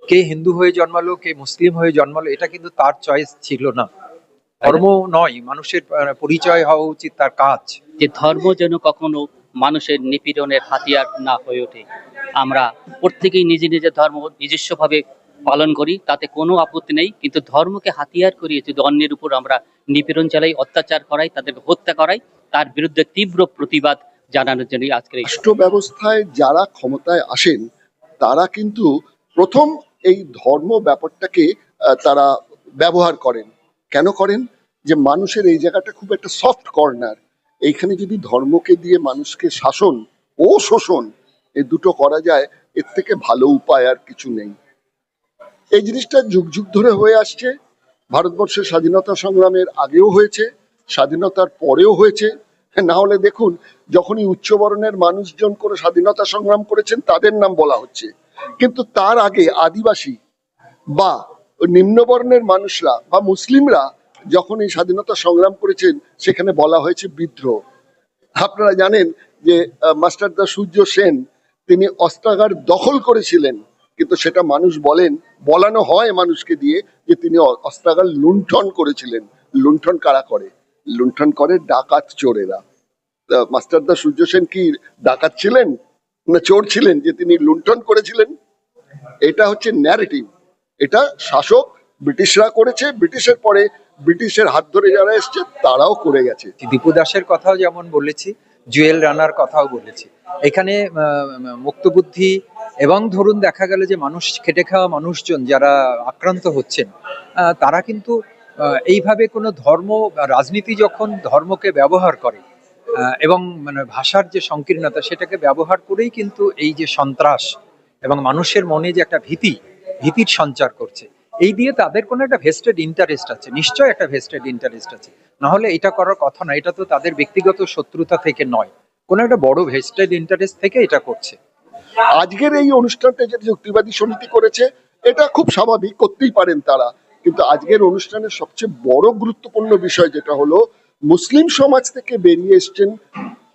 কে হিন্দু হয়ে জন্মালো, কে মুসলিম হয়ে জন্মালো, এটা কিন্তু তার চয়েস ছিল না। তাই না? ধর্ম নয়, মানুষের পরিচয় হওয়া উচিত তার কাজ। যে ধর্ম যেন কখনো মানুষের নিপীড়নের হাতিয়ার না হয়ে ওঠে। আমরা প্রত্যেকেই নিজে নিজের ধর্ম নিজস্বভাবে পালন করি, তাতে কোনো আপত্তি নেই, কিন্তু ধর্মকে হাতিয়ার করিয়ে যদি অন্যের উপর আমরা নিপীড়ন চালাই, অত্যাচার করাই, তাদেরকে হত্যা করাই, তার বিরুদ্ধে তীব্র প্রতিবাদ জানানোর জন্যই আজকের এই রাষ্ট্র ব্যবস্থায় যারা ক্ষমতায় আসেন তারা কিন্তু প্রথম এই ধর্ম ব্যাপারটাকে তারা ব্যবহার করেন। কেন করেন? যে মানুষের এই জায়গাটা খুব একটা সফট কর্নার, এইখানে যদি ধর্মকে দিয়ে মানুষকে শাসন ও শোষণ এই দুটো করা যায়, এর থেকে ভালো উপায় আর কিছু নেই। এই জিনিসটা যুগ যুগ ধরে হয়ে আসছে। ভারতবর্ষের স্বাধীনতা সংগ্রামের আগেও হয়েছে, স্বাধীনতার পরেও হয়েছে। না হলে দেখুন, যখনই উচ্চবর্ণের মানুষজন করে স্বাধীনতা সংগ্রাম করেছেন তাদের নাম বলা হচ্ছে, কিন্তু তার আগে আদিবাসী বা নিম্নবর্ণের মানুষরা বা মুসলিমরা যখন এই স্বাধীনতা সংগ্রাম করেছেন সেখানে বলা হয়েছে বিদ্রোহ। আপনারা জানেন যে মাস্টারদা সূর্য সেন তিনি অস্ত্রাগার দখল করেছিলেন, কিন্তু সেটা মানুষ বলেন, বলানো হয় মানুষকে দিয়ে যে তিনি অস্ত্রাগার লুণ্ঠন করেছিলেন। লুণ্ঠন কারা করে? লুণ্ঠন করে ডাকাত চোরেরা। মাস্টারদা সূর্য সেন কি ডাকাত ছিলেন না চোর ছিলেন যে তিনি লুণ্ঠন করেছিলেন? এটা হচ্ছে ন্যারেটিভ। এটা শাসক ব্রিটিশরা করেছে, ব্রিটিশের পরে ব্রিটিশের হাত ধরে যারা এসছে তারাও করে গেছে। দীপু দাসের কথাও যেমন বলেছি, জুয়েল রানার কথাও বলেছি। এখানে মুক্তবুদ্ধি এবং ধরুন দেখা গেল যে মানুষ, খেটে খাওয়া মানুষজন যারা আক্রান্ত হচ্ছেন, তারা কিন্তু এইভাবে কোনো ধর্ম, রাজনীতি যখন ধর্মকে ব্যবহার করে এবং মানে ভাষার যে সংকীর্ণতা সেটাকে ব্যবহার করেই কিন্তু এই যে সন্ত্রাস এবং মানুষের মনে যে একটা ভীতির সঞ্চার করছে, এই দিয়ে তাদের কোনো একটা ভেস্টেড ইন্টারেস্ট আছে, নিশ্চয় একটা ভেস্টেড ইন্টারেস্ট আছে। না হলে এটা করার কথা না, এটা তো তাদের ব্যক্তিগত শত্রুতা থেকে নয়, কোনো একটা বড় ভেস্টেড ইন্টারেস্ট থেকে এটা করছে। আজকের এই অনুষ্ঠানটা যেটা যুক্তিবাদী সমিতি করেছে এটা খুব স্বাভাবিক, করতেই পারেন তারা, কিন্তু আজকের অনুষ্ঠানের সবচেয়ে বড় গুরুত্বপূর্ণ বিষয় যেটা হলো, মুসলিম সমাজ থেকে বেরিয়ে এসছেন,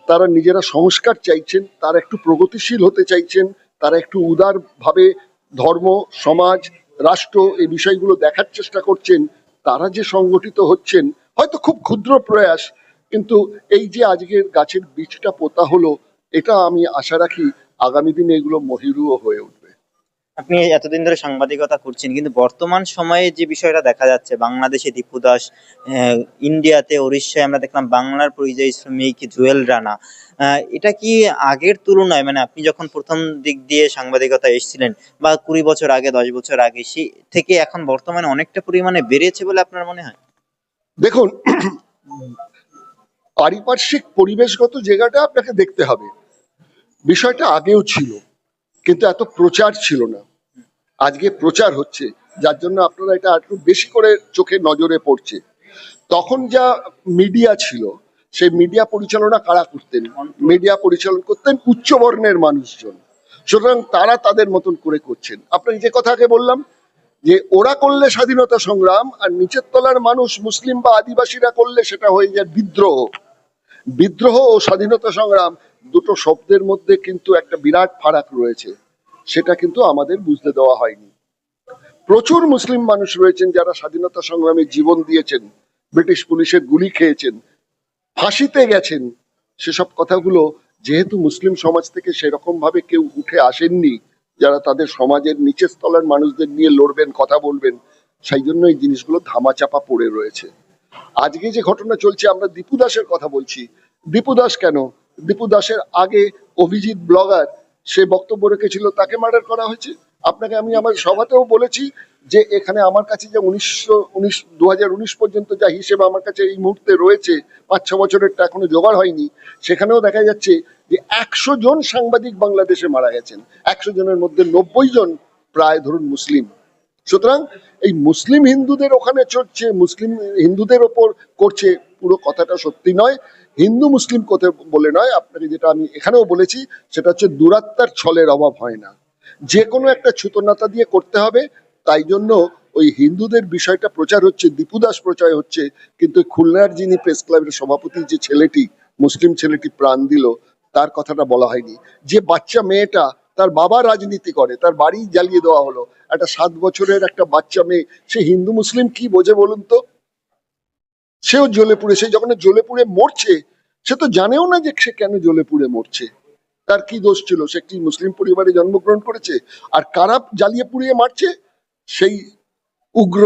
তারা নিজেরা সংস্কার চাইছেন, তারা একটু প্রগতিশীল হতে চাইছেন, তারা একটু উদার ভাবে ধর্ম, সমাজ, রাষ্ট্র এই বিষয়গুলো দেখার চেষ্টা করছেন। তারা যে সংগঠিত হচ্ছেন, হয়তো খুব ক্ষুদ্র প্রয়াস, কিন্তু এই যে আজকের গাছের বীজটা পোতা হলো, এটা আমি আশা রাখি আগামী দিনে এগুলো মহিরুহ হয়ে উঠবে। আপনি এতদিন ধরে সাংবাদিকতা করছেন, কিন্তু বর্তমান সময়ে যে বিষয়টা দেখা যাচ্ছে, বাংলাদেশে দীপু দাস, ইন্ডিয়াতে উড়িষ্যায় আমরা দেখলাম বাংলার পরিযায়ী শ্রমিক জুয়েল রানা, এটা কি আগের তুলনায়, মানে আপনি যখন প্রথম দিক দিয়ে সাংবাদিকতা এসেছিলেন বা 20 বছর আগে, 10 বছর আগে, সে থেকে এখন বর্তমানে অনেকটা পরিমাণে বেড়েছে বলে আপনার মনে হয়? দেখুন, পারিপার্শ্বিক পরিবেশগত জায়গাটা আপনাকে দেখতে হবে। বিষয়টা আগেও ছিল, কিন্তু এত প্রচার ছিল না। আজকে প্রচার হচ্ছে, যার জন্য আপনারা এটা একটু বেশি করে চোখে নজরে পড়ছে। তখন যা মিডিয়া ছিল, সেই মিডিয়া পরিচালনা কারা করতেন? মিডিয়া পরিচালনা করতেন উচ্চবর্ণের মানুষজন। সুতরাং তারা তাদের মতন করে করছেন। আপনাকে যে কথা আগে বললাম যে ওরা করলে স্বাধীনতা সংগ্রাম, আর নিচের তলার মানুষ মুসলিম বা আদিবাসীরা করলে সেটা হয়ে যায় বিদ্রোহ। বিদ্রোহ ও স্বাধীনতা সংগ্রাম দুটো শব্দের মধ্যে কিন্তু একটা বিরাট ফারাক রয়েছে, সেটা কিন্তু আমাদের বুঝতে দেওয়া হয়নি। প্রচুর মুসলিম মানুষ রয়েছেন যারা স্বাধীনতা সংগ্রামে জীবন দিয়েছেন, ব্রিটিশ পুলিশের গুলি খেয়েছেন, ফাঁসিতে গেছেন। সেসব কথাগুলো যেহেতু মুসলিম সমাজ থেকে সেরকম ভাবে কেউ উঠে আসেননি যারা তাদের সমাজের নিচের স্তরের মানুষদের নিয়ে লড়বেন, কথা বলবেন, সেই জন্য এই জিনিসগুলো ধামাচাপা পড়ে রয়েছে। আজকে যে ঘটনা চলছে, আমরা দীপু দাসের কথা বলছি। দীপু দাস কেন? দীপু দাসের আগে অভিজিৎ ব্লগার, সে বক্তব্য রেখেছিল, তাকে মার্ডার করা হয়েছে। আপনাকে আমি আমার সভাতেও বলেছি যে এখানে আমার কাছে যে 2019 পর্যন্ত যা হিসেবে আমার কাছে এই মুহূর্তে রয়েছে, 5-6 বছরেরটা এখনো জোগাড় হয়নি, সেখানেও দেখা যাচ্ছে যে 100 জন সাংবাদিক বাংলাদেশে মারা গেছেন। 100 জনের মধ্যে 90 জন প্রায় ধরুন মুসলিম। সুতরাং এই মুসলিম হিন্দুদের ওখানে চলছে, মুসলিম হিন্দুদের ওপর করছে, পুরো কথাটা সত্যি নয়। হিন্দু মুসলিম কথা বলে নয়, আপনাকে যেটা আমি এখানেও বলেছি সেটা হচ্ছে দুরাত্মার ছলের অভাব হয় না, যে কোনো একটা ছুতনাতা দিয়ে করতে হবে। তাই জন্য ওই হিন্দুদের বিষয়টা প্রচার হচ্ছে, দীপু দাস প্রচার হচ্ছে, কিন্তু খুলনার যিনি প্রেস ক্লাবের সভাপতি, যে ছেলেটি মুসলিম ছেলেটি প্রাণ দিল, তার কথাটা বলা হয়নি। যে বাচ্চা মেয়েটা তার বাবা রাজনীতি করে, তার বাড়ি জ্বালিয়ে দেওয়া হলো, একটা 7 বছরের একটা বাচ্চা মেয়ে, সে হিন্দু মুসলিম কি বোঝে বলুন তো? সেও জ্বলে পুড়ে, সে যখন জ্বলে পুড়ে মরছে, সে তো জানেও না যে সে কেন জ্বলে পুড়ে মরছে। তার কি দোষ ছিল? সে একটি মুসলিম পরিবারে জন্মগ্রহণ করেছে। আর কারা জ্বালিয়ে পুড়িয়ে মারছে? সেই উগ্র,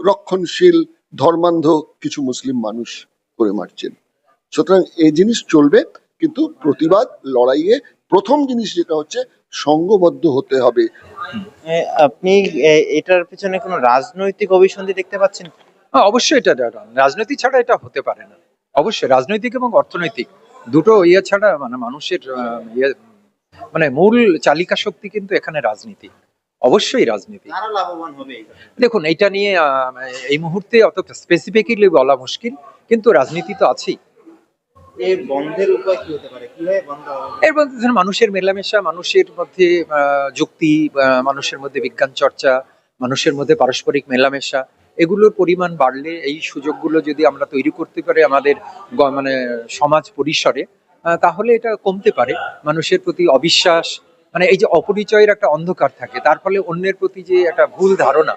রক্ষণশীল, ধর্মান্ধ কিছু মুসলিম মানুষ করে মারছেন। সুতরাং এই জিনিস চলবে, কিন্তু প্রতিবাদ লড়াইয়ে প্রথম জিনিস যেটা হচ্ছে সংঘবদ্ধ হতে হবে। আপনি এটার পিছনে কোনো রাজনৈতিক অভিসন্ধি দেখতে পাচ্ছেন? অবশ্যই এটা রাজনীতি ছাড়া এটা হতে পারে না। অবশ্যই রাজনৈতিক এবং অর্থনৈতিক দুটো ইয়ে ছাড়া মানে মানুষের ইয়ে মানে মূল চালিকা শক্তি কিন্তু এখানে রাজনীতি, অবশ্যই রাজনীতি। কারা লাভবান হবে এই ঘটনায়? দেখুন এইটা নিয়ে এই মুহূর্তে অত স্পেসিফিকলি বলা মুশকিল, কিন্তু রাজনীতি তো আছেই। এর বন্ধের উপায় কি হতে পারে? কিভাবে বন্ধ হবে? এর মধ্যে ধরুন মানুষের মেলামেশা, মানুষের মধ্যে যুক্তি, মানুষের মধ্যে বিজ্ঞান চর্চা, মানুষের মধ্যে পারস্পরিক মেলামেশা, এগুলোর পরিমাণ বাড়লে, এই সুযোগগুলো যদি আমরা তৈরি করতে পারি আমাদের মানে সমাজ পরিসরে, তাহলে এটা কমতে পারে। মানুষের প্রতি অবিশ্বাস, মানে এই যে অপরিচয়ের একটা অন্ধকার থাকে, তার ফলে অন্যের প্রতি যে একটা ভুল ধারণা,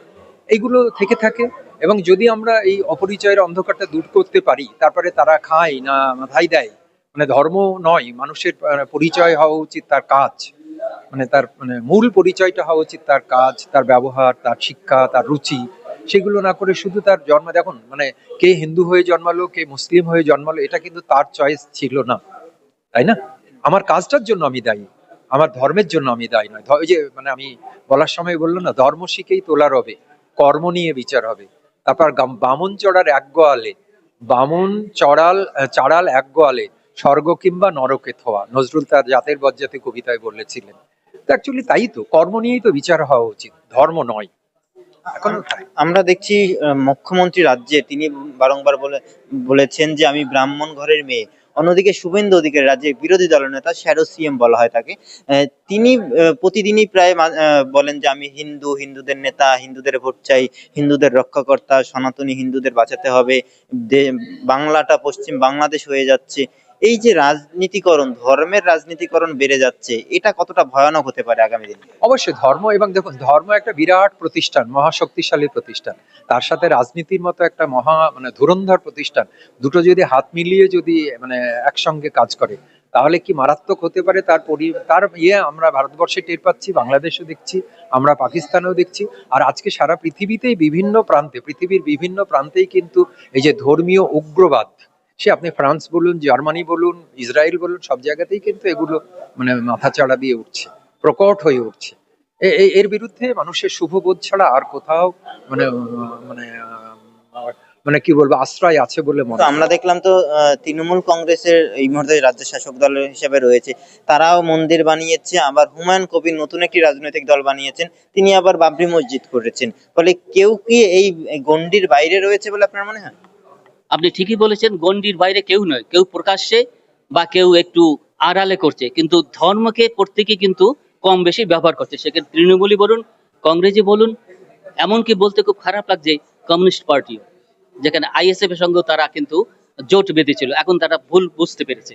এইগুলো থেকে থাকে। এবং যদি আমরা এই অপরিচয়ের অন্ধকারটা দূর করতে পারি, তারপরে তারা খায় না মাথায় দেয়, মানে ধর্ম নয়, মানুষের পরিচয় হওয়া উচিত তার কাজ, মানে তার মানে মূল পরিচয়টা হওয়া উচিত তার কাজ, তার ব্যবহার, তার শিক্ষা, তার রুচি। সেগুলো না করে শুধু তার জন্ম, দেখুন মানে কে হিন্দু হয়ে জন্মালো, কে মুসলিম হয়ে জন্মালো, এটা কিন্তু তার চয়েস ছিল না, তাই না? আমার কাজটার জন্য আমি দায়ী, আমার ধর্মের জন্য আমি দায়ী নয়। ওই যে মানে আমি বলার সময় বললো না, ধর্ম শিখেই তোলা রবে, কর্ম নিয়ে বিচার হবে। তারপর বামুন চড়ার এক গোয়ালে, বামুন চাড়াল এক গোয়ালে, স্বর্গ কিংবা নরকে থোয়া, নজরুল তার জাতের বজ্জাতে কবিতায় বলেছিলেন। তো অ্যাকচুয়ালি তাই তো, কর্ম নিয়েই তো বিচার হওয়া উচিত, ধর্ম নয়। এখনো তাই। আমরা দেখছি মুখ্যমন্ত্রী রাজ্যে তিনি বারংবার বলেছেন যে আমি ব্রাহ্মণ ঘরের মেয়ে। অন্যদিকে শুভেন্দু অধিকারী রাজ্যের বিরোধী দলনেতা, শ্যাডো সিএম বলা হয় তাকে, তিনি প্রতিদিনই প্রায় বলেন যে আমি হিন্দু, হিন্দুদের নেতা, হিন্দুদের ভোট চাই, হিন্দুদের রক্ষাকর্তা, সনাতনী হিন্দুদের বাঁচাতে হবে, বাংলাটা পশ্চিম বাংলাদেশ হয়ে যাচ্ছে। এই যে রাজনীতিকরণ, ধর্মের রাজনীতিকরণ বেড়ে যাচ্ছে, এটা কতটা ভয়ানক হতে পারে আগামী দিনে? অবশ্যই ধর্ম, এবং দেখুন ধর্ম একটা বিরাট প্রতিষ্ঠান, মহাশক্তিশালী প্রতিষ্ঠান, তার সাথে রাজনীতির মতো একটা মহা মানে ধুরন্ধর প্রতিষ্ঠান, দুটো যদি হাত মিলিয়ে যদি মানে একসঙ্গে কাজ করে, তাহলে কি মারাত্মক হতে পারে তার ইয়ে আমরা ভারতবর্ষে টের পাচ্ছি, বাংলাদেশে দেখছি, আমরা পাকিস্তানেও দেখছি। আর আজকে সারা পৃথিবীতেই বিভিন্ন প্রান্তে, পৃথিবীর বিভিন্ন প্রান্তেই কিন্তু এই যে ধর্মীয় উগ্রবাদ, সে আপনি ফ্রান্স বলুন, জার্মানি বলুন, ইসরায়েল বলুন, সব জায়গাতেই কিন্তু এগুলো মানে মাথা চাড়া দিয়ে উঠছে, প্রকট হয়ে উঠছে। এর বিরুদ্ধে মানুষের শুভবোধ ছাড়া আর কোথাও মানে মানে মানে কি বলবো আশ্রয় আছে বলে মনে তো হয় না। আমরা দেখলাম তো তৃণমূল কংগ্রেসের এই মুহূর্তে রাজ্য শাসক দল হিসেবে রয়েছে, তারাও মন্দির বানিয়েছে, আবার হুমায়ুন কবির নতুন একটি রাজনৈতিক দল বানিয়েছেন, তিনি আবার বাবরি মসজিদ করেছেন। ফলে কেউ কি এই গণ্ডির বাইরে রয়েছে বলে আপনার মনে হয়? আপনি ঠিকই বলেছেন, গণ্ডির বাইরে কেউ নয়, কেউ প্রকাশ্যে বা কেউ একটু আড়ালে করছে, কিন্তু ধর্মকে প্রত্যেকে কিন্তু কম বেশি ব্যবহার করছে। সেক্ষেত্রে তৃণমূলই বলুন, কংগ্রেসই বলুন, এমনকি বলতে খুব খারাপ লাগছে কমিউনিস্ট পার্টিও, যেখানে আইএসএফ এর সঙ্গে তারা কিন্তু জোট বেঁধেছিল, এখন তারা ভুল বুঝতে পেরেছে।